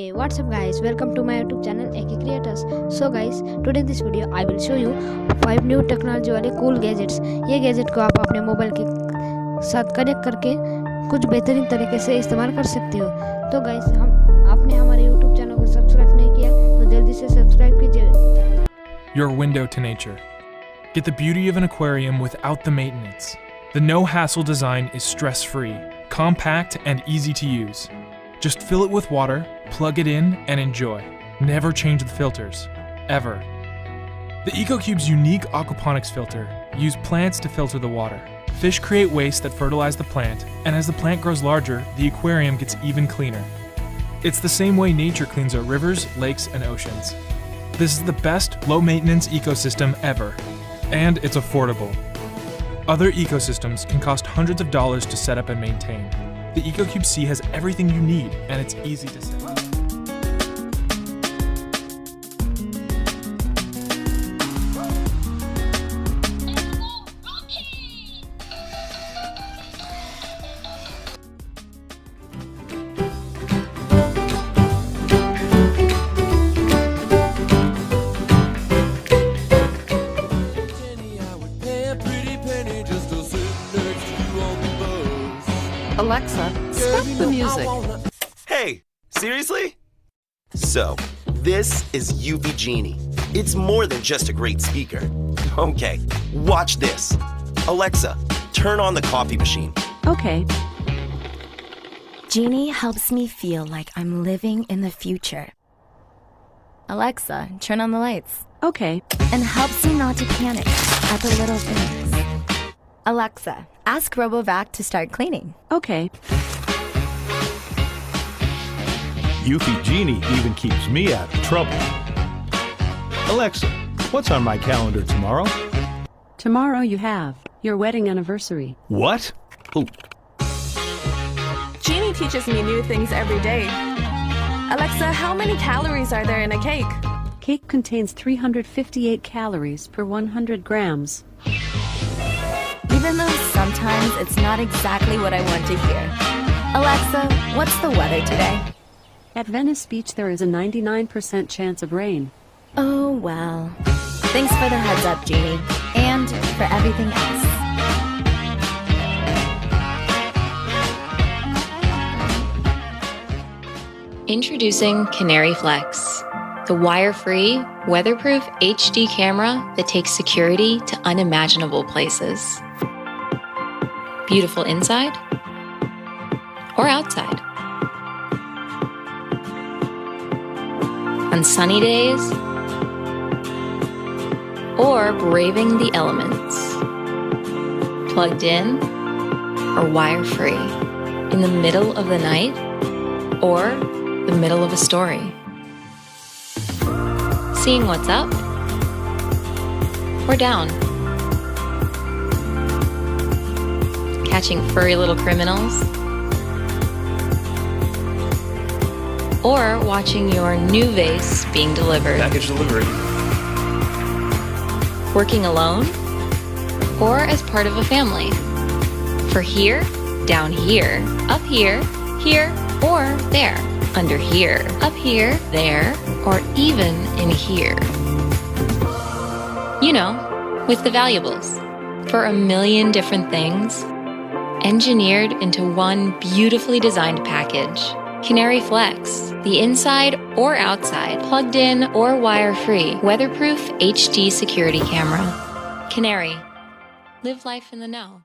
Hey, what's up guys, welcome to my YouTube channel AK Creators. So guys, today in this video I will show you 5 new technology वाले cool gadgets. ये gadget को आप अपने mobile के साथ connect करके कुछ बेहतरीन तरीके से इस्तेमाल कर सकते हो। तो गाइस, आपने हमारे YouTube चैनल को सब्सक्राइब नहीं किया तो जल्दी से सब्सक्राइब कीजिए। Your window to nature. Get the beauty of an aquarium without the maintenance. The no-hassle design is stress-free, compact, and easy to use. Just fill it with water, plug it in, and enjoy. Never change the filters, ever. The EcoCube's unique aquaponics filter uses plants to filter the water. Fish create waste that fertilize the plant, and as the plant grows larger, the aquarium gets even cleaner. It's the same way nature cleans our rivers, lakes, and oceans. This is the best low-maintenance ecosystem ever, and it's affordable. Other ecosystems can cost hundreds of dollars to set up and maintain. The EcoCube C has everything you need, and it's easy to set up. Alexa, stop the music. Hey, seriously? So, this is UV Genie. It's more than just a great speaker. Okay, watch this. Alexa, turn on the coffee machine. Okay. Genie helps me feel like I'm living in the future. Alexa, turn on the lights. Okay. And helps me not to panic at the little things. Alexa, ask RoboVac to start cleaning. Okay. Eufy Genie even keeps me out of trouble. Alexa, what's on my calendar tomorrow? Tomorrow you have your wedding anniversary. What? Oh. Genie teaches me new things every day. Alexa, how many calories are there in a cake? Cake contains 358 calories per 100 grams. Even though sometimes it's not exactly what I want to hear. Alexa, what's the weather today? At Venice Beach there is a 99% chance of rain. Oh, well. Thanks for the heads up, Genie. And for everything else. Introducing Canary Flex, the wire-free, weatherproof HD camera that takes security to unimaginable places. Beautiful inside or outside. On sunny days or braving the elements. Plugged in or wire-free. In the middle of the night or the middle of a story. Seeing what's up or down. Catching furry little criminals, or watching your new vase being delivered. Package delivery. Working alone, or as part of a family. For here, down here, up here, here, or there. Under here, up here, there, or even in here. You know, with the valuables. For a million different things, engineered into one beautifully designed package. Canary Flex, the inside or outside, plugged in or wire-free, weatherproof HD security camera. Canary, live life in the know.